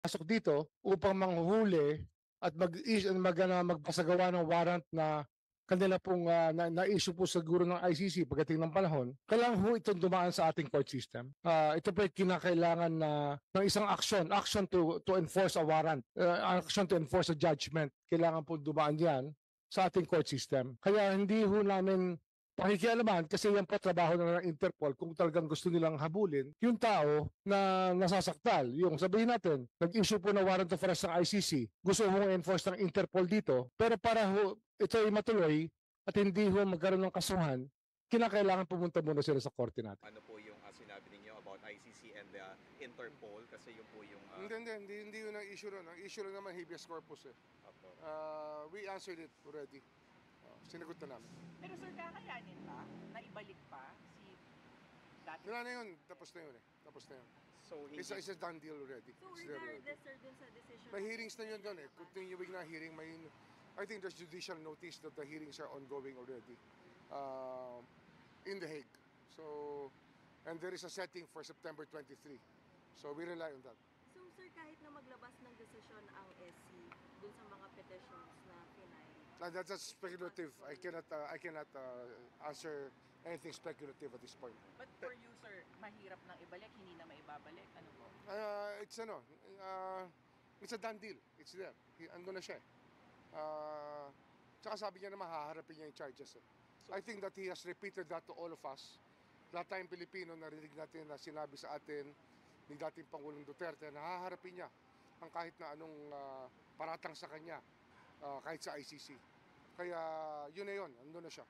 pasok dito upang manghuhuli at magpasagawa ng warrant na kanila pong na-issue po siguro ng ICC pagdating ng panahon, kailangan ho itong dumaan sa ating court system. Ito po ay kinakailangan na ng isang action to enforce a warrant, action to enforce a judgment. Kailangan po dumaan yan sa ating court system. Kaya hindi ho namin pakikialaman kasi yan po trabaho na ng Interpol kung talagang gusto nilang habulin yung tao na nasasaktal. Yung sabihin natin, nag-issue po ng warrant of arrest ng ICC, gusto mong enforce ng Interpol dito, pero para ho ito ay matuloy at hindi ho magkaroon ng kasuhan, kinakailangan pumunta muna sila sa korte natin. Ano po yung sinabi ninyo about ICC and the Interpol? Kasi yun po yung... Hindi yun ang issue ron. Ang issue lang naman habeas corpus eh. We answered it already. Sinagot na namin. Pero sir, kakayanin pa na ibalik pa si dati? Wala na yun. Tapos na yun eh. Tapos na yun. So, hindi... It's a done deal already. So It's there already. regardless sir dun sa decision. May hearings na yun doon eh. Continuing na hearing. I think there's judicial notice that the hearings are ongoing already in The Hague. So, and there is a setting for September 23. So we rely on that. So sir, kahit na maglabas ng desisyon ang SC dun sa mga petitions na pinay. That's speculative. I cannot answer anything speculative at this point. But for you sir, mahirap nang ibalik, hindi na maibabalik, ano po? It's a done deal. It's there. Ando na siya eh. Tsaka sabi niya na mahaharapin niya yung charges eh. I think that he has repeated that to all of us. Lahat tayong Pilipino narinig natin na sinabi sa atin ni dating Pangulong Duterte na haharapin niya ang kahit na anong paratang sa kanya kahit sa ICC. Kaya yun na yun, ando na siya.